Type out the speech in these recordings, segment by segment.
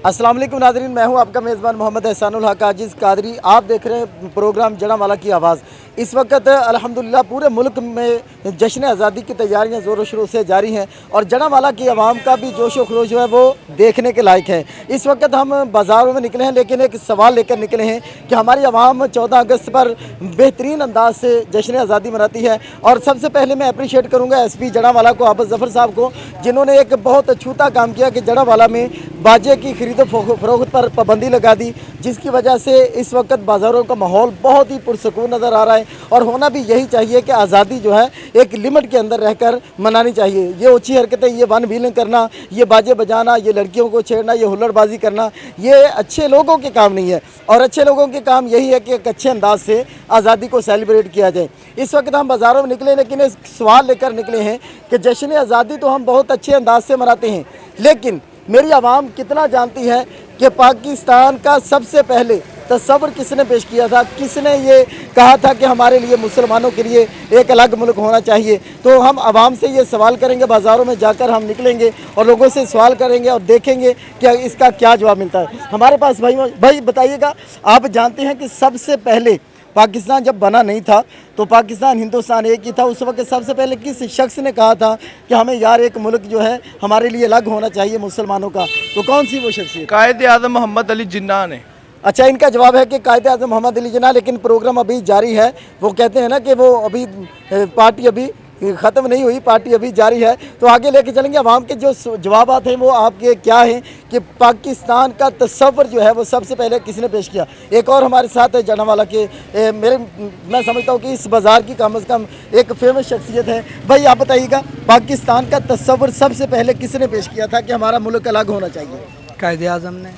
अस्सलाम वालेकुम नाज़रीन, मैं हूं आपका मेज़बान मोहम्मद एहसानुल हक आजिज़ कादरी। आप देख रहे हैं प्रोग्राम जड़ांवाला की आवाज़। इस वक्त अल्हम्दुलिल्लाह पूरे मुल्क में जश्न आज़ादी की तैयारियां ज़ोरों शोरों से जारी हैं और जड़ांवाला की आवाम का भी जोश व खरोश जो है वो देखने के लायक है। इस वक्त हम बाज़ारों में निकले हैं, लेकिन एक सवाल लेकर निकले हैं कि हमारी आवाम 14 अगस्त पर बेहतरीन अंदाज से जश्न आज़ादी मनाती है। और सबसे पहले मैं अप्रीशिएट करूँगा SP जड़ांवाला को, आबद ज़फ़र साहब को, जिन्होंने एक बहुत अछूता काम किया कि जड़ांवाला में बाजे की खरीदो फरोख्त पर पाबंदी लगा दी, जिसकी वजह से इस वक्त बाज़ारों का माहौल बहुत ही पुरसकून नज़र आ रहा है। और होना भी यही चाहिए कि आज़ादी जो है एक लिमिट के अंदर रहकर मनानी चाहिए। ये ओछी हरकतें, ये वन व्हीलिंग करना, ये बाजे बजाना, ये लड़कियों को छेड़ना, ये हुल्लड़बाजी करना, ये अच्छे लोगों के काम नहीं है। और अच्छे लोगों के काम यही है कि एक अच्छे अंदाज से आज़ादी को सेलिब्रेट किया जाए। इस वक्त हम बाज़ारों में निकले, लेकिन एक सवाल लेकर निकले हैं कि जश्न आज़ादी तो हम बहुत अच्छे अंदाज से मनाते हैं, लेकिन मेरी आवाम कितना जानती है कि पाकिस्तान का सबसे पहले तस्वर किसने पेश किया था, किसने ये कहा था कि हमारे लिए, मुसलमानों के लिए एक अलग मुल्क होना चाहिए। तो हम आवाम से ये सवाल करेंगे, बाज़ारों में जाकर हम निकलेंगे और लोगों से सवाल करेंगे और देखेंगे कि इसका क्या जवाब मिलता है। हमारे पास भाई बताइएगा, आप जानते हैं कि सबसे पहले पाकिस्तान जब बना नहीं था तो पाकिस्तान हिंदुस्तान एक ही था। उस वक्त सबसे पहले किस शख्स ने कहा था कि हमें यार एक मुल्क जो है हमारे लिए अलग होना चाहिए मुसलमानों का, तो कौन सी वो शख्सियत? कायद आज़म मोहम्मद अली जिन्ना ने। अच्छा, इनका जवाब है कि कायद आज़म मोहम्मद अली जिन्ना, लेकिन प्रोग्राम अभी जारी है। वो कहते हैं ना कि वो अभी पार्टी अभी ख़त्म नहीं हुई, पार्टी अभी जारी है, तो आगे लेके चलेंगे। आवाम के जो जवाबात हैं वो आपके क्या हैं कि पाकिस्तान का तस्वर जो है वो सबसे पहले किसने पेश किया। एक और हमारे साथ है जड़ांवाला के मैं समझता हूँ कि इस बाज़ार की कम से कम एक फेमस शख्सियत है। भाई आप बताइएगा, पाकिस्तान का तस्वर सबसे पहले किसने पेश किया था कि हमारा मुल्क अलग होना चाहिए? कायद आज़म ने।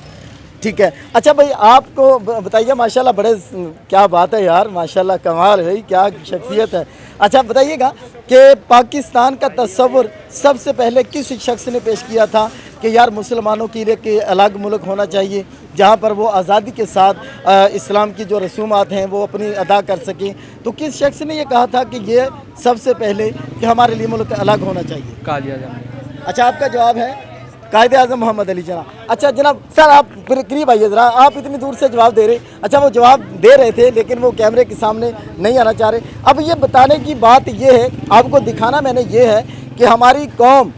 ठीक है। अच्छा भाई, आपको बताइए, माशाल्लाह बड़े, क्या बात है यार, माशाल्लाह कमाल है, क्या शख्सियत है। अच्छा बताइएगा कि पाकिस्तान का तस्वर सबसे पहले किस शख्स ने पेश किया था कि यार मुसलमानों के लिए कि अलग मुल्क होना चाहिए जहाँ पर वो आज़ादी के साथ इस्लाम की जो रसूमात हैं वो अपनी अदा कर सकें। तो किस शख्स ने ये कहा था कि ये सबसे पहले कि हमारे लिए मुल्क अलग होना चाहिए? कायद आज़म। अच्छा, आपका जवाब है कायद आज़म मोहम्मद अली जिन्ना। अच्छा जनाब, सर आप करीब आइए ज़रा, आप इतनी दूर से जवाब दे रहे। अच्छा, वो जवाब दे रहे थे लेकिन वो कैमरे के सामने नहीं आना चाह रहे। अब ये बताने की बात ये है, आपको दिखाना मैंने ये है कि हमारी कौम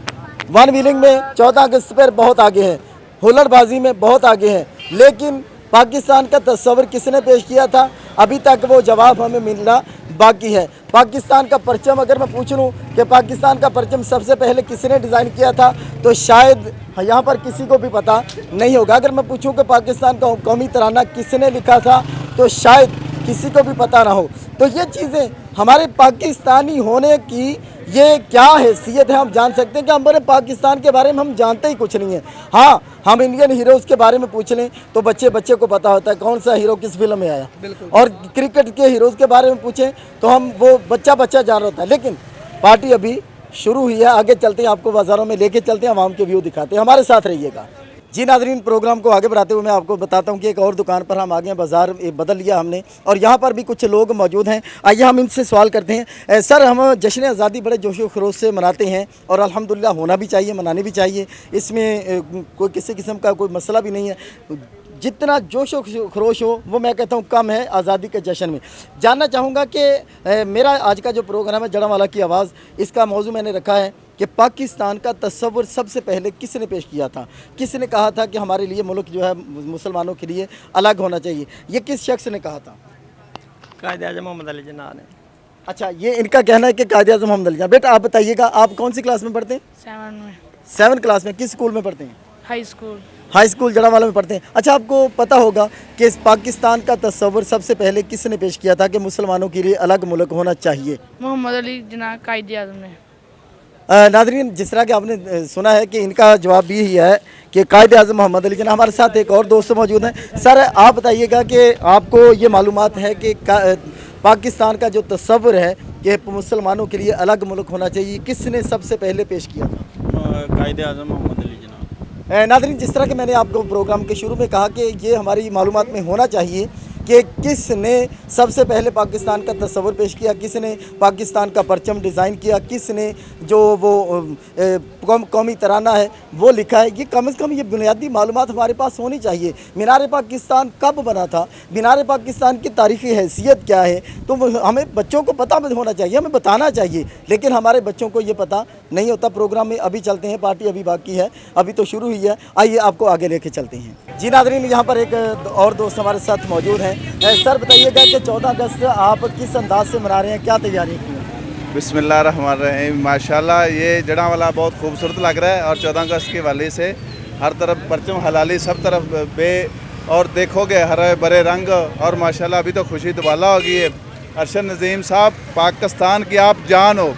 वन व्हीलिंग में 14 अगस्त पर बहुत आगे है, हुल्लड़बाजी में बहुत आगे है, लेकिन पाकिस्तान का तस्वर किसने पेश किया था, अभी तक वो जवाब हमें मिलना बाकी है। पाकिस्तान का परचम अगर मैं पूछ लूँ कि पाकिस्तान का परचम सबसे पहले किसने डिज़ाइन किया था, तो शायद यहाँ पर किसी को भी पता नहीं होगा। अगर मैं पूछूँ कि पाकिस्तान का कौमी तराना किसने लिखा था, तो शायद किसी को भी पता ना हो। तो ये चीज़ें हमारे पाकिस्तानी होने की ये क्या हैसियत है, हम जान सकते हैं कि हमारे पाकिस्तान के बारे में हम जानते ही कुछ नहीं है। हाँ, हम इंडियन हीरोज़ के बारे में पूछ लें तो बच्चे को पता होता है कौन सा हीरो किस फिल्म में आया, और क्रिकेट के हीरोज़ के बारे में पूछें तो हम वो बच्चा जान होता है। लेकिन पार्टी अभी शुरू हुई है, आगे चलते हैं, आपको बाज़ारों में लेके चलते हैं, आवाम के व्यू दिखाते हैं, हमारे साथ रहिएगा। जी नाज़रीन, प्रोग्राम को आगे बढ़ाते हुए मैं आपको बताता हूँ कि एक और दुकान पर हम आ गए हैं, बाज़ार बदल लिया हमने और यहाँ पर भी कुछ लोग मौजूद हैं। आइए हम इनसे सवाल करते हैं। सर, हम जश्न आज़ादी बड़े जोश व खरोश से मनाते हैं और अल्हम्दुलिल्लाह होना भी चाहिए, मनानी भी चाहिए, इसमें कोई किसी किस्म का कोई मसला भी नहीं है। जितना जोश व खरोश हो वो मैं कहता हूँ कम है आज़ादी के जश्न में। जानना चाहूँगा कि मेरा आज का जो प्रोग्राम है जड़ांवाला की आवाज़, इसका मौजू मैंने रखा है कि पाकिस्तान का तस्वर सबसे पहले किसने पेश किया था, किसने कहा था कि हमारे लिए मुल्क जो है मुसलमानों के लिए अलग होना चाहिए, ये किस शख्स ने कहा था? कायद आज़म मोहम्मद अली जिन्ना ने। अच्छा, ये इनका कहना है कि कायद आज़म मोहम्मद अली जिन्ना। बेटा आप बताइएगा, आप कौन सी क्लास में पढ़ते हैं? 7 में। 7 क्लास में। किस स्कूल में पढ़ते हैं? High school. High school Jaranwala में पढ़ते हैं। अच्छा, आपको पता होगा कि इस पाकिस्तान का तस्वर सबसे पहले किसने पेश किया था कि मुसलमानों के लिए अलग मुल्क होना चाहिए? मोहम्मद अली जिन्ना, कायद आज़म ने। नाज़रीन, जिस तरह कि आपने सुना है कि इनका जवाब भी यही है कि कायद आज़म मोहम्मद अली जिन्ना। हमारे साथ एक और दोस्त मौजूद हैं। सर, आप बताइएगा कि आपको ये मालूमात है कि पाकिस्तान का जो तस्वर है कि मुसलमानों के लिए अलग मुल्क होना चाहिए, किसने सबसे पहले पेश किया था? कायद आज़म मोहम्मद अली जिन्ना। नाज़रीन, जिस तरह कि मैंने आपको प्रोग्राम के शुरू में कहा कि ये हमारी मालूमात में होना चाहिए کہ کس نے सबसे पहले पाकिस्तान का तस्वुर पेश किया, किस ने पाकिस्तान का परचम डिज़ाइन किया, किस ने जो वो कौमी तराना है वो लिखा है। ये कम से कम ये बुनियादी मालूमात हमारे पास होनी चाहिए। मीनार पाकिस्तान कब बना था, मीनार पाकिस्तान की तारीख़ी हैसियत क्या है, तो हमें बच्चों को पता होना चाहिए, हमें बताना चाहिए, लेकिन हमारे बच्चों को ये पता नहीं होता। प्रोग्राम में अभी चलते हैं, पार्टी अभी बाकी है, अभी तो शुरू हुई है, आइए आपको आगे लेके चलते हैं। जी नाज़रीन, यहाँ पर एक और दोस्त हमारे साथ मौजूद हैं। सर बताइएगा कि 14 अगस्त आप किस अंदाज से मना रहे हैं, क्या तैयारी की है? बिस्मिल्लाहिर्रहमानिर्रहीम। माशाल्लाह ये जड़ांवाला बहुत खूबसूरत लग रहा है और 14 अगस्त के वाले से हर तरफ परचम हलाली, सब तरफ और देखोगे हरे भरे रंग और माशाल्लाह अभी तो खुशी दुबाला होगी है। अरशद नज़ीम साहब, पाकिस्तान की आप जान हो,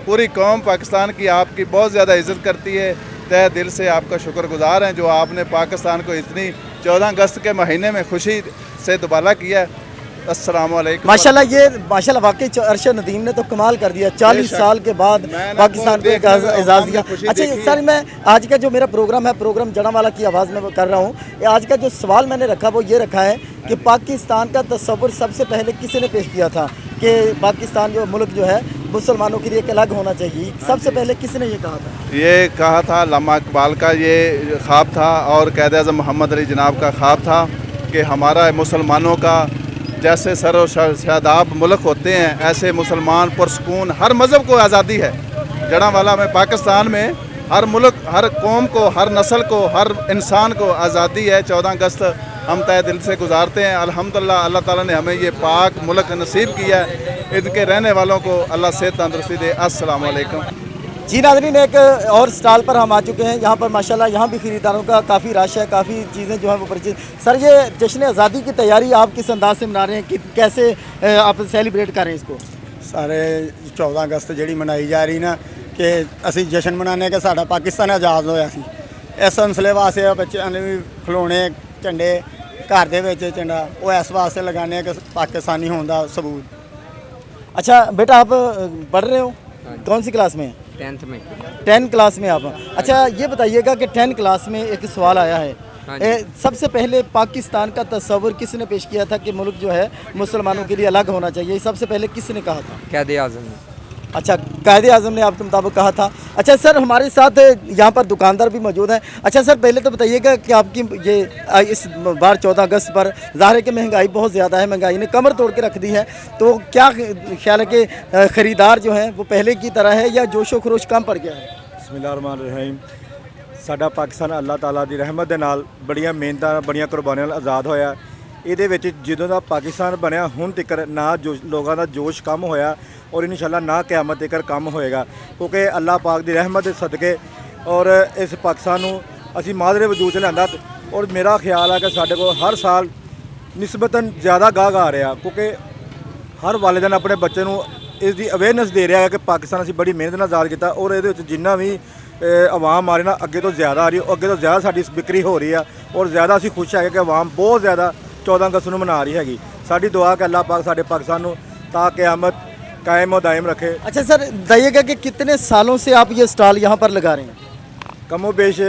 पूरी कौम पाकिस्तान की आपकी बहुत ज़्यादा इज़्ज़त करती है। तहे दिल से आपका शुक्रगुज़ार हैं जो आपने पाकिस्तान को इतनी 14 अगस्त के महीने में खुशी से दुबाला किया है। अस्सलाम वालेकुम। माशाल्लाह वाकई अरशद नदीम ने तो कमाल कर दिया, 40 साल के बाद पाकिस्तान को एक एजाज़ दिया। अच्छा सर, मैं आज का जो मेरा प्रोग्राम है, प्रोग्राम जड़ांवाला की आवाज़ में कर रहा हूँ। आज का जो सवाल मैंने रखा वो ये रखा है कि पाकिस्तान का तस्वुर सबसे पहले किसी ने पेश किया था कि पाकिस्तान जो मुल्क जो है मुसलमानों के लिए एक अलग होना चाहिए, सबसे पहले किसने ये कहा था? ये कहा था अल्लामा इकबाल का ये ख्वाब था और क़ायद-ए-आज़म मोहम्मद अली जनाब का ख्वाब था कि हमारा मुसलमानों का जैसे सर व शादाब मुल्क होते हैं ऐसे मुसलमान पुरसकून, हर मज़हब को आज़ादी है। जड़ांवाला में पाकिस्तान में हर मुल्क, हर कौम को, हर नस्ल को, हर इंसान को आज़ादी है। 14 अगस्त हम तहे दिल से गुजारते हैं। अल्हम्दुलिल्लाह अल्लाह ताला ने हमें ये पाक मुल्क नसीब किया है। इनके रहने वालों को अल्लाह सेहत तंदुरुस्ती दे। अस्सलाम वालेकुम। जी नाज़रीन, एक और स्टॉल पर हम आ चुके हैं। यहाँ पर माशाल्लाह यहाँ भी ख़रीदारों का काफ़ी रश है, काफ़ी चीज़ें जो है वो परचेज। सर, ये जश्न आज़ादी की तैयारी आप किस अंदाज से मना रहे हैं, कि कैसे आप सेलिब्रेट कर रहे हैं इसको? सारे 14 अगस्त जी मनाई जा रही ना कि असी जश्न मनाने कि साडा पाकिस्तान आज़ाद होया सी, इस हौसले वास्ते बच्चों ने भी खिलौने झंडे घर दे विच झंडा वो इस वास्ते लगाने कि पाकिस्तानी होने का सबूत। अच्छा बेटा, आप पढ़ रहे हो, कौन सी क्लास में? 10th में। 10 क्लास में आप। अच्छा ये बताइएगा कि 10 क्लास में एक सवाल आया है, सबसे पहले पाकिस्तान का तस्वुर किसने पेश किया था कि मुल्क जो है मुसलमानों के लिए अलग होना चाहिए, सबसे पहले किसने कहा था? क़ायद-ए-आज़म ने। अच्छा, क़ायद-ए-आज़म ने आपके मुताबिक कहा था। अच्छा सर, हमारे साथ यहाँ पर दुकानदार भी मौजूद हैं। अच्छा सर, पहले तो बताइएगा कि आपकी ये इस बार 14 अगस्त पर ज़ाहिर है कि महंगाई बहुत ज़्यादा है, महंगाई ने कमर तोड़ के रख दी है, तो क्या ख्याल है कि ख़रीदार जो हैं वो पहले की तरह है या जोशो खरोश कम पड़ गया है? बिस्मिल्लाहिर्रहमानिर्रहीम। साडा पाकिस्तान अल्लाह ताला दी रहमत दे नाल बड़ियां मेहनतां बड़ियां कुर्बानियां नाल आज़ाद होया। ਇਹਦੇ ਵਿੱਚ ਜਦੋਂ ਦਾ ਪਾਕਿਸਤਾਨ ਬਣਿਆ ਹੁਣ ਤੱਕ ਨਾ ਲੋਕਾਂ ਦਾ ਜੋਸ਼ ਕਮ ਹੋਇਆ ਔਰ ਇਨਸ਼ਾਅੱਲਾ ਨਾ ਕਿਆਮਤ ਤੱਕ ਕਮ ਹੋਏਗਾ, ਕਿਉਂਕਿ ਅੱਲਾਹ ਪਾਕ ਦੀ ਰਹਿਮਤ ਦੇ ਸਦਕੇ ਔਰ ਇਸ ਪਾਕਿਸਤਾਨ ਨੂੰ ਅਸੀਂ ਮਾਦਰੇ ਵਜੂਦ 'ਚ ਲਿਆਂਦਾ। ਔਰ ਮੇਰਾ ਖਿਆਲ ਹੈ ਕਿ ਸਾਡੇ ਕੋਲ ਹਰ ਸਾਲ ਨਿਸਬਤਨ ਜ਼ਿਆਦਾ ਗਾਹਕ ਆ ਰਿਹਾ, ਕਿਉਂਕਿ ਹਰ ਵਾਲਿदैन ਆਪਣੇ ਬੱਚੇ ਨੂੰ ਇਸ ਦੀ ਅਵੇਅਰਨੈਸ ਦੇ ਰਿਹਾ ਹੈ ਕਿ ਪਾਕਿਸਤਾਨ ਅਸੀਂ ਬੜੀ ਮਿਹਨਤ ਨਾਲ ਆਜ਼ਾਦ ਕੀਤਾ ਔਰ ਇਹਦੇ ਵਿੱਚ ਜਿੰਨਾ ਵੀ ਆਵਾਮ ਆ ਰਹੀ ਨਾ ਅੱਗੇ ਤੋਂ ਜ਼ਿਆਦਾ ਆ ਰਹੀ, ਅੱਗੇ ਤੋਂ ਜ਼ਿਆਦਾ ਸਾਡੀ ਵਿਕਰੀ ਹੋ ਰਹੀ ਆ ਔਰ ਜ਼ਿਆਦਾ ਅਸੀਂ ਖੁਸ਼ ਹੈਗੇ ਕਿ ਆਵਾਮ ਬਹੁਤ ਜ਼ਿਆਦਾ 14 अगस्त ਨੂੰ ਮਨਾ ਰਹੀ ਹੈਗੀ। ਸਾਡੀ ਦੁਆ ਕਿ ਅੱਲਾਹ ਪਾਕ ਸਾਡੇ ਪਾकिस्तान ਨੂੰ ता क़यामत कायम व दायम रखे। अच्छा सर, बताइएगा कि कितने सालों से आप ये स्टॉल यहाँ पर लगा रहे हैं? कमो बेश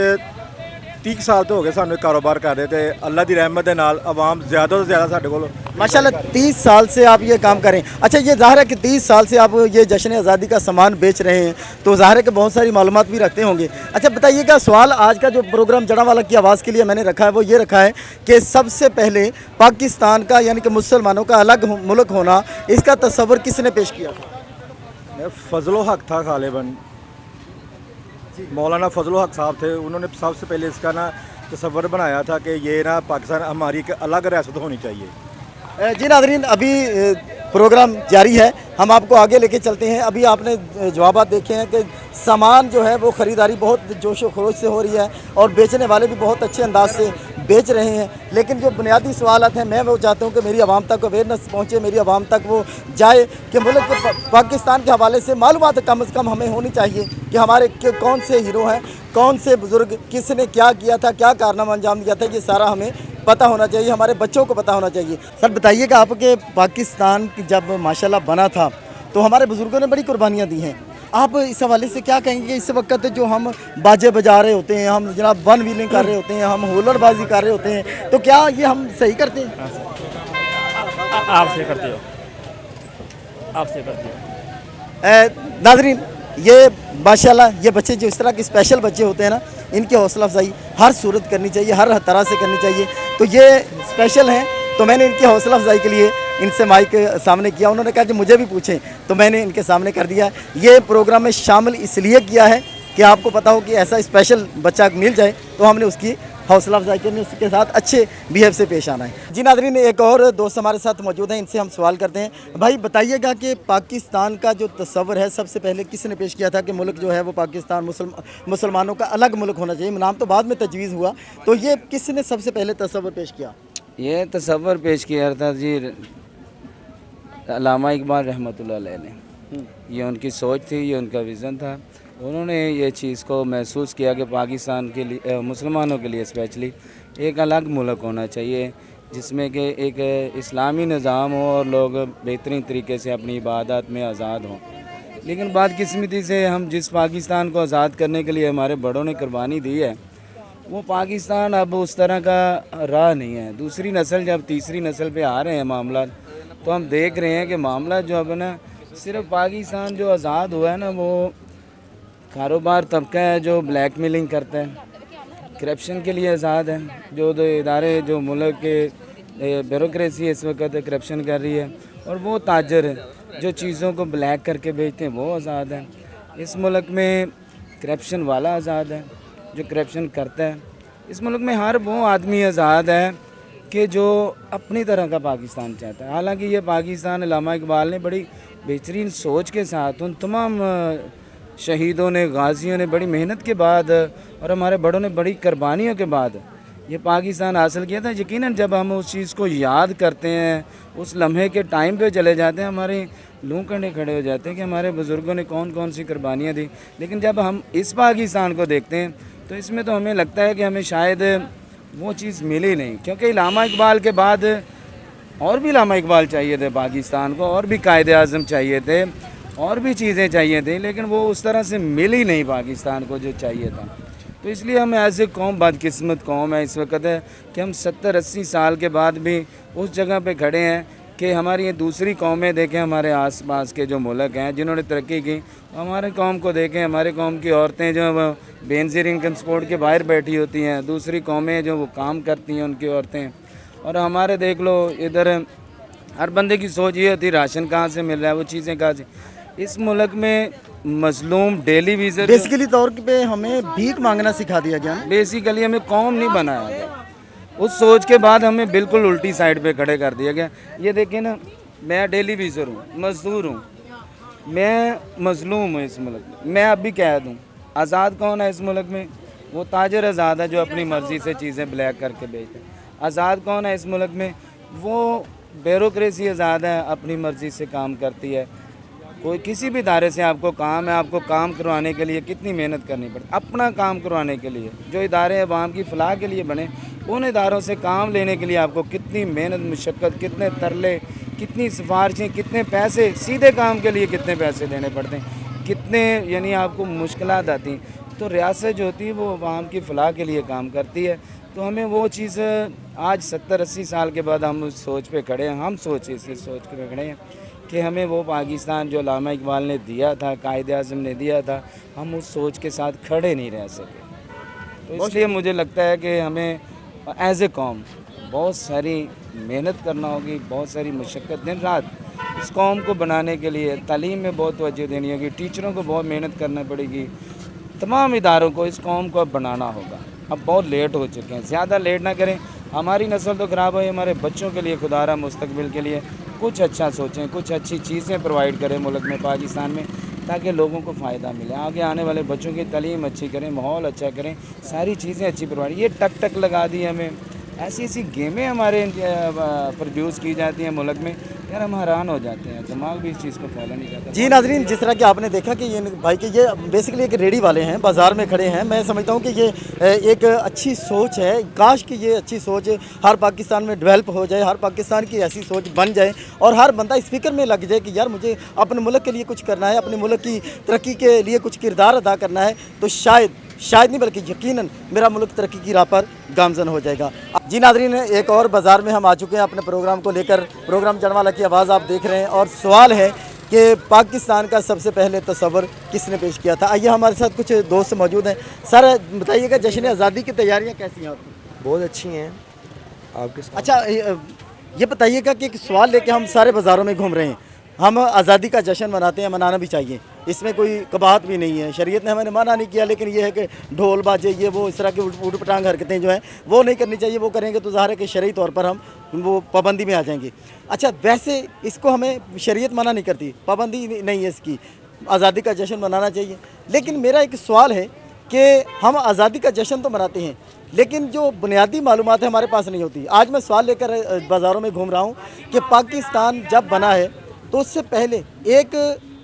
30 साल तो हो गए सानू कारोबार कर रहे थे। अल्लाह की रहमत के नाल आवाम ज़्यादा से ज़्यादा साढ़े को माशाल्लाह 30 साल से आप ये काम करें। अच्छा ये ज़ाहिर है कि 30 साल से आप ये जश्न आज़ादी का सामान बेच रहे हैं, तो ज़ाहिर है कि बहुत सारी मालूमात भी रखते होंगे। अच्छा बताइएगा, सवाल आज का जो प्रोग्राम जड़ांवाला की आवाज़ के लिए मैंने रखा है वो ये रखा है कि सबसे पहले पाकिस्तान का यानी कि मुसलमानों का अलग मुल्क होना, इसका तस्वुर किसने पेश किया था? फजलो हक था गालिबन, मौलाना फजलो हक साहब थे, उन्होंने सबसे पहले इसका ना तस्वर बनाया था कि ये ना पाकिस्तान हमारी एक अलग रियासत होनी चाहिए। जी नाज़रीन, अभी प्रोग्राम जारी है, हम आपको आगे लेके चलते हैं। अभी आपने जवाब देखे हैं कि सामान जो है वो ख़रीदारी बहुत जोशो खरोश से हो रही है और बेचने वाले भी बहुत अच्छे अंदाज से बेच रहे हैं, लेकिन जो बुनियादी सवालात हैं मैं वो चाहता हूँ कि मेरी आवाम तक अवेयरनेस पहुँचे, मेरी आवाम तक वो जाए कि मुल्क पाकिस्तान के हवाले से मालूमात कम से कम हमें होनी चाहिए कि हमारे कौन से हीरो हैं, कौन से बुज़ुर्ग, किसने क्या किया था, क्या कारनामा अंजाम दिया था, ये सारा हमें पता होना चाहिए, हमारे बच्चों को पता होना चाहिए। सर बताइएगा, आपके पाकिस्तान जब माशाल्लाह बना था तो हमारे बुज़ुर्गों ने बड़ी कुर्बानियाँ दी हैं, आप इस हवाले से क्या कहेंगे? इस वक्त जो हम बाजे बजा रहे होते हैं, हम जनाब वन व्हीलिंग कर रहे होते हैं, हम होलरबाजी कर रहे होते हैं, तो क्या ये हम सही करते हैं? आपसे करते हो, आपसे करते हो। नाजरीन, ये माशाल्लाह ये बच्चे जो इस तरह के स्पेशल बच्चे होते हैं ना, इनकी हौसला अफजाई हर सूरत करनी चाहिए, हर तरह से करनी चाहिए। तो ये स्पेशल हैं, तो मैंने इनकी हौसला अफजाई के लिए इनसे माइक सामने किया। उन्होंने कहा कि मुझे भी पूछें, तो मैंने इनके सामने कर दिया। ये प्रोग्राम में शामिल इसलिए किया है कि आपको पता हो कि ऐसा स्पेशल बच्चा मिल जाए तो हमने उसकी हौसला अफजाई करनी, उसके साथ अच्छे बिहेव से पेश आना है। जी नाज़रीन, एक और दोस्त हमारे साथ मौजूद हैं, इनसे हम सवाल करते हैं। भाई बताइएगा कि पाकिस्तान का जो तस्वर है सबसे पहले किसने पेश किया था कि मुल्क जो है वो पाकिस्तान मुसलमानों का अलग मुल्क होना चाहिए? नाम तो बाद में तजवीज़ हुआ, तो ये किसने सबसे पहले तस्वर पेश किया? ये तस्वर पेश किया था जी अल्लामा इकबाल रहमतुल्लाह अलैह ने। ये उनकी सोच थी, ये उनका विज़न था। उन्होंने ये चीज़ को महसूस किया कि पाकिस्तान के लिए, मुसलमानों के लिए स्पेशली एक अलग मुल्क होना चाहिए जिसमें कि एक इस्लामी निज़ाम हो और लोग बेहतरीन तरीके से अपनी इबादत में आज़ाद हों। लेकिन बदकिस्मती से हम जिस पाकिस्तान को आज़ाद करने के लिए हमारे बड़ों ने कुर्बानी दी है, वो पाकिस्तान अब उस तरह का रहा नहीं है। दूसरी नस्ल जब तीसरी नस्ल पे आ रहे हैं मामला, तो हम देख रहे हैं कि मामला जो अब ना सिर्फ पाकिस्तान जो आज़ाद हुआ है ना, वो कारोबार तबका है जो ब्लैक मेलिंग करता है, करप्शन के लिए आज़ाद है। जो दो इदारे जो मुल्क के ब्यूरोक्रेसी इस वक्त करप्शन कर रही है, और वो ताजर है जो चीज़ों को ब्लैक करके बेचते हैं, वो आज़ाद है। इस मुल्क में करप्शन वाला आज़ाद है जो करप्शन करता है। इस मुल्क में हर वो आदमी आज़ाद है कि जो अपनी तरह का पाकिस्तान चाहता है। हालांकि ये पाकिस्तान अल्लामा इकबाल ने बड़ी बेहतरीन सोच के साथ, उन तमाम शहीदों ने, गाजियों ने बड़ी मेहनत के बाद और हमारे बड़ों ने बड़ी कुर्बानियों के बाद ये पाकिस्तान हासिल किया था। यकीनन जब हम उस चीज़ को याद करते हैं, उस लम्हे के टाइम पे चले जाते हैं, हमारे लूँ कंडे खड़े हो जाते हैं कि हमारे बुज़ुर्गों ने कौन कौन सी कुर्बानियाँ दी। लेकिन जब हम इस पाकिस्तान को देखते हैं तो इसमें तो हमें लगता है कि हमें शायद वो चीज़ मिली नहीं, क्योंकि अल्लामा इकबाल के बाद और भी अल्लामा इकबाल चाहिए थे पाकिस्तान को, और भी कायदे आज़म चाहिए थे, और भी चीज़ें चाहिए थी, लेकिन वो उस तरह से मिली नहीं पाकिस्तान को जो चाहिए था। तो इसलिए हम ऐसे कौम, बदकिस्मत कौम है इस वक्त है कि हम 70-80 साल के बाद भी उस जगह पे खड़े हैं कि हमारी ये दूसरी कौमें देखें, हमारे आसपास के जो मुल्क हैं जिन्होंने तरक्की की, हमारे कौम को देखें, हमारे कौम की औरतें जो बेनज़ीर इनकम सपोर्ट के बाहर बैठी होती हैं, दूसरी कौमें जो वो काम करती हैं उनकी औरतें, और हमारे देख लो इधर हर बंदे की सोच ये होती राशन कहाँ से मिल रहा है, वो चीज़ें कहाँ से। इस मुल्क में मजलूम डेली वीज़ा, बेसिकली तौर पे हमें भीख मांगना सिखा दिया गया। बेसिकली हमें कौम नहीं बनाया गया। उस सोच के बाद हमें बिल्कुल उल्टी साइड पे खड़े कर दिया गया। ये देखें ना, मैं डेली वीज़र हूँ, मजदूर हूँ, मैं मजलूम हूँ इस मुल्क में। मैं अब भी कह दूँ, आज़ाद कौन है इस मुल्क में? वो ताजर आज़ाद है जो अपनी मर्ज़ी से चीज़ें ब्लैक करके बेचते हैं। आज़ाद कौन है इस मुल्क में? वो ब्यूरोक्रेसी आज़ाद है, अपनी मर्ज़ी से काम करती है। कोई किसी भी इदारे से आपको काम है, आपको काम करवाने के लिए कितनी मेहनत करनी पड़ती है। अपना काम करवाने के लिए जो इदारे अवाम की फलाह के लिए बने, उन इदारों से काम लेने के लिए आपको कितनी मेहनत, मुशक्क़त, कितने तरले, कितनी सिफारिशें, कितने पैसे, सीधे काम के लिए कितने पैसे देने पड़ते हैं, कितने यानी आपको मुश्किलात आती हैं। तो रियासत जो होती है वो अवाम की फलाह के लिए काम करती है। तो हमें वो चीज़ आज 70-80 साल के बाद हम उस सोच पे खड़े हैं, हम इसी सोच पे खड़े हैं कि हमें वो पाकिस्तान जो अल्लामा इकबाल ने दिया था, कायदे आज़म ने दिया था, हम उस सोच के साथ खड़े नहीं रह सके। तो इसलिए मुझे लगता है कि हमें एज़ ए कौम बहुत सारी मेहनत करना होगी, बहुत सारी मुशक्क़त दिन रात इस कौम को बनाने के लिए। तालीम में बहुत तवज्जो देनी होगी, टीचरों को बहुत मेहनत करना पड़ेगी, तमाम इदारों को, इस कौम को अब बनाना होगा। अब बहुत लेट हो चुके हैं, ज़्यादा लेट ना करें। हमारी नस्ल तो ख़राब है, हमारे बच्चों के लिए खुदारा मुस्तकबिल के लिए कुछ अच्छा सोचें, कुछ अच्छी चीज़ें प्रोवाइड करें मुल्क में, पाकिस्तान में, ताकि लोगों को फ़ायदा मिले। आगे आने वाले बच्चों की तालीम अच्छी करें, माहौल अच्छा करें, सारी चीज़ें अच्छी प्रोवाइड। ये टक टक लगा दी हमें, ऐसी ऐसी गेमें हमारे प्रोड्यूस की जाती हैं मुल्क में, यार हम हैरान हो जाते हैं, दिमाग भी इस चीज़ को फॉलो नहीं करता। जी नाज़रीन, जिस तरह कि आपने देखा कि ये भाई कि ये बेसिकली एक रेडी वाले हैं, बाज़ार में खड़े हैं। मैं समझता हूँ कि ये एक अच्छी सोच है। काश कि ये अच्छी सोच हर पाकिस्तान में डेवलप हो जाए, हर पाकिस्तान की ऐसी सोच बन जाए और हर बंदा इस फिक्र में लग जाए कि यार मुझे अपने मुल्क के लिए कुछ करना है, अपने मुल्क की तरक्की के लिए कुछ किरदार अदा करना है। तो शायद شاید نہیں بلکہ یقیناً میرا ملک ترقی کی راہ پر گامزن ہو جائے گا۔ جی ناظرین، ایک اور بازار میں ہم آ چکے ہیں اپنے پروگرام کو لے کر۔ پروگرام جڑوالا کی آواز آپ دیکھ رہے ہیں اور سوال ہے کہ پاکستان کا سب سے پہلے تصور کس نے پیش کیا تھا؟ آئیے ہمارے ساتھ کچھ دوست موجود ہیں۔ سر بتائیے گا جشن آزادی کی تیاریاں کیسی ہیں آپ کی؟ بہت اچھی ہیں آپ کے ساتھ۔ اچھا یہ بتائیے گا کہ ایک سوال لے کے ہم سارے بازاروں میں گھوم رہے ہیں، ہم آزادی کا جشن مناتے ہیں، منانا بھی چاہیے، اس میں کوئی قباحت بھی نہیں ہے، شریعت نے ہمیں منع نہیں کیا، لیکن یہ ہے کہ ڈھول باجے یہ وہ اس طرح کی اوٹ پٹانگ حرکتیں جو ہیں وہ نہیں کرنی چاہیے، وہ کریں گے تو ظاہر ہے کہ شرعی طور پر ہم وہ پابندی میں آ جائیں گے۔ اچھا ویسے اس کو ہمیں شریعت منع نہیں کرتی، پابندی نہیں ہے اس کی، آزادی کا جشن منانا چاہیے، لیکن میرا ایک سوال ہے کہ ہم آزادی کا جشن تو مناتے ہیں لیکن جو بنیادی معلومات ہیں ہمارے پاس نہیں ہوتی۔ آج میں سوال لے کر بازاروں میں گھوم رہا ہوں کہ پاکستان جب بنا ہے تو اس سے پہلے ایک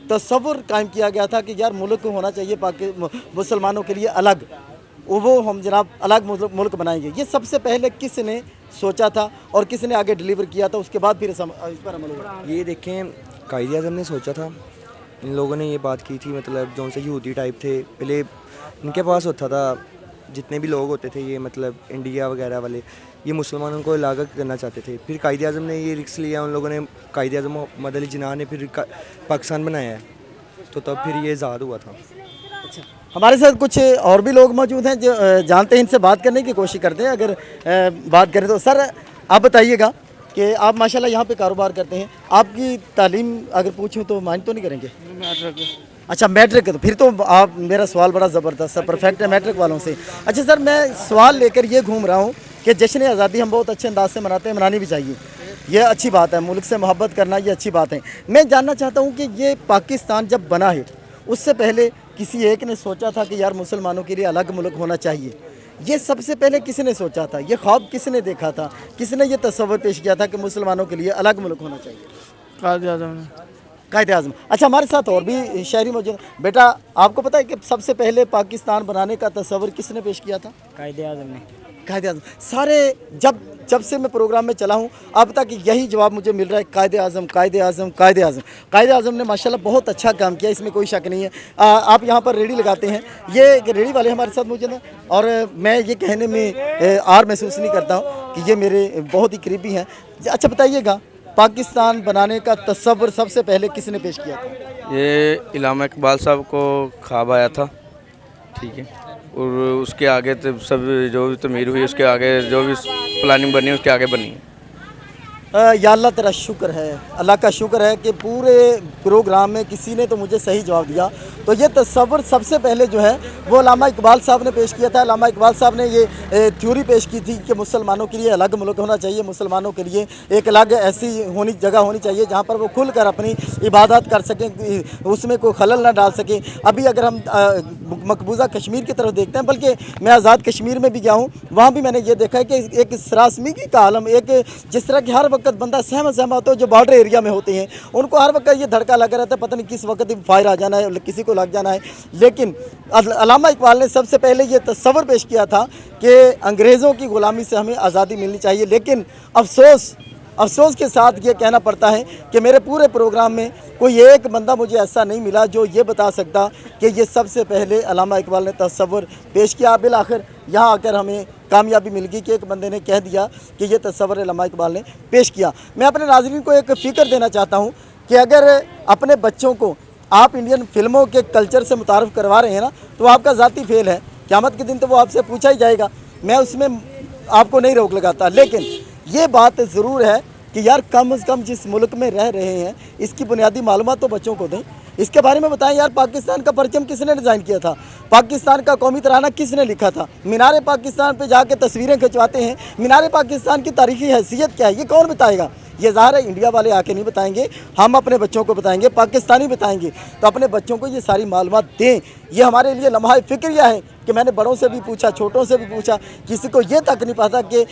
تصور قائم کیا گیا تھا کہ یار ملک کو ہونا چاہیے مسلمانوں کے لیے الگ، وہ ہم جناب الگ ملک بنائیں گے۔ یہ سب سے پہلے کس نے سوچا تھا اور کس نے آگے ڈیلیور کیا تھا، اس کے بعد پھر اس پر عمل ہوا؟ یہ دیکھیں قائد اعظم نے سوچا تھا، ان لوگوں نے یہ بات کی تھی، مطلب جو سے یہودی ٹائپ تھے پہلے ان کے پاس ہوتا تھا، جتنے بھی لوگ ہوتے تھے یہ مطلب انڈیا وغیرہ والے، یہ مسلمانوں کو الگ کرنا چاہتے تھے۔ پھر قائد اعظم نے یہ رسک لیا، ان لوگوں نے قائد اعظم محمد علی جناح نے پھر پاکستان بنایا ہے، تو تب پھر یہ آزاد ہوا تھا۔ اچھا ہمارے ساتھ کچھ اور بھی لوگ موجود ہیں جو جانتے ہیں، ان سے بات کرنے کی کوشش کرتے ہیں، اگر بات کریں تو سر آپ بتائیے گا کہ آپ ماشاءاللہ یہاں پہ کاروبار کرتے ہیں، آپ کی تعلیم اگر پوچھوں تو مائنڈ تو نہیں کریں گے؟ اچھا میٹرک، تو پھر تو آپ میرا سوال بڑا زبردست ہے، پرفیکٹ ہے میٹرک والوں سے۔ اچھا سر میں سوال لے کر یہ گھوم رہا ہوں کہ جشن آزادی ہم بہت اچھے انداز سے مناتے ہیں، منانی بھی چاہیے، یہ اچھی بات ہے، ملک سے محبت کرنا یہ اچھی بات ہے۔ میں جاننا چاہتا ہوں کہ یہ پاکستان جب بنا ہے اس سے پہلے کسی ایک نے سوچا تھا کہ یار مسلمانوں کے لیے الگ ملک ہونا چاہیے، یہ سب سے پہلے کس نے سوچا تھا، یہ خواب کس نے دیکھا تھا، کس نے یہ تصور پیش کیا تھا کہ مسلمانوں کے لیے الگ ملک ہونا چاہیے؟ قائد اعظم نے۔ قائد اعظم۔ اچھا ہمارے ساتھ اور بھی شہری موجود ہیں۔ بیٹا آپ کو پتہ ہے کہ سب سے پہلے پاکستان بنانے کا تصور کس نے پیش کیا تھا؟ قائد اعظم نے۔ قائد اعظم۔ سارے جب سے میں پروگرام میں چلا ہوں اب تک یہی جواب مجھے مل رہا ہے، قائد اعظم قائد اعظم قائد اعظم۔ قائد اعظم نے ماشاءاللہ بہت اچھا کام کیا، اس میں کوئی شک نہیں ہے۔ آپ یہاں پر ریڑھی لگاتے ہیں، یہ ریڑھی والے ہمارے ساتھ موجود ہیں اور میں یہ کہنے میں آر محسوس نہیں کرتا ہوں کہ یہ میرے بہت ہی قریبی ہیں۔ اچھا بتائیے گا پاکستان بنانے کا تصور سب سے پہلے کس نے پیش کیا تھا؟ یہ علامہ اقبال صاحب کو خواب آیا تھا، ٹھیک ہے، اور اس کے آگے سب جو بھی تعمیر ہوئی اس کے آگے جو بھی پلاننگ بنی اس کے آگے بنی ہے۔ یا اللہ تیرا شکر ہے، اللہ کا شکر ہے کہ پورے پروگرام میں کسی نے تو مجھے صحیح جواب دیا۔ تو یہ تصور سب سے پہلے جو ہے وہ علامہ اقبال صاحب نے پیش کیا تھا۔ علامہ اقبال صاحب نے یہ تھیوری پیش کی تھی کہ مسلمانوں کے لیے الگ ملک ہونا چاہیے، مسلمانوں کے لیے ایک الگ ایسی جگہ ہونی چاہیے جہاں پر وہ کھل کر اپنی عبادات کر سکیں، اس میں کوئی خلل نہ ڈال سکیں۔ ابھی اگر ہم مقبوضہ کشمیر کی طرف دیکھتے ہیں، بلکہ میں آزاد کشمیر میں بھی گیا ہوں، وہاں بھی میں نے یہ دیکھا ہے کہ ایک سراسمیگی کا عالم، ایک جس طرح کہ ہر وقت بندہ سہمت ہوتا ہے، جو بارڈر ایریا میں ہوتے ہیں ان کو ہر وقت یہ دھڑکا لگا رہتا ہے، پتہ نہیں کس وقت فائر آ جانا ہے، کسی کو لگ جانا ہے۔ لیکن علامہ اقبال نے سب سے پہلے یہ تصور پیش کیا تھا کہ انگریزوں کی غلامی سے ہمیں آزادی ملنی چاہیے، لیکن افسوس کے ساتھ یہ کہنا پڑتا ہے کہ میرے پورے پروگرام میں کوئی ایک بندہ مجھے ایسا نہیں ملا جو یہ بتا سکتا کہ یہ سب سے پہلے علامہ اقبال نے تصور پیش کیا۔ بالآخر یہاں آ کر ہمیں کامیابی مل گئی کہ ایک بندے نے کہہ دیا کہ یہ تصور علامہ اقبال نے پیش کیا۔ میں اپنے ناظرین کو ایک فکر دینا چاہتا ہوں کہ اگر اپنے بچوں کو آپ انڈین فلموں کے کلچر سے متعارف کروا رہے ہیں نا تو آپ کا ذاتی فیل ہے، قیامت کے دن تو وہ آپ سے پوچھا ہی جائے گا، میں اس میں آپ کو نہیں روک لگاتا، لیکن یہ بات ضرور ہے کہ یار کم از کم جس ملک میں رہ رہے ہیں اس کی بنیادی معلومات تو بچوں کو دیں، اس کے بارے میں بتائیں یار پاکستان کا پرچم کس نے ڈیزائن کیا تھا، پاکستان کا قومی ترانہ کس نے لکھا تھا، مینار پاکستان پہ جا کے تصویریں کھنچواتے ہیں، مینار پاکستان کی تاریخی حیثیت کیا ہے یہ کون بتائے گا؟ یہ ظاہر ہے انڈیا والے آ کے نہیں بتائیں گے، ہم اپنے بچوں کو بتائیں گے، پاکستانی بتائیں گے، تو اپنے بچوں کو یہ ساری معلومات دیں۔ یہ ہمارے لیے لمحہ فکریہ ہے کہ میں نے بڑوں سے بھی پوچھا، چھوٹوں سے بھی پوچھا، کسی کو یہ تک نہیں پتا کہ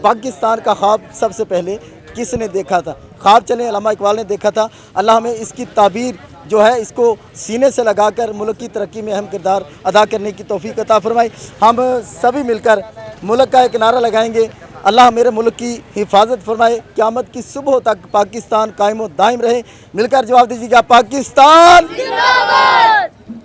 پاکستان کا خواب سب سے پہلے کس نے دیکھا تھا۔ خواب چلیں علامہ اقبال نے دیکھا تھا، اللہ ہمیں اس کی تعبیر جو ہے اس کو سینے سے لگا کر ملک کی ترقی میں اہم کردار ادا کرنے کی توفیق عطا فرمائے۔ ہم سبھی مل کر ملک کا ایک نعرہ لگائیں گے، اللہ میرے ملک کی حفاظت فرمائے، قیامت کی صبح تک پاکستان قائم و دائم رہے۔ مل کر جواب دیجیے گا، پاکستان زندہ باد۔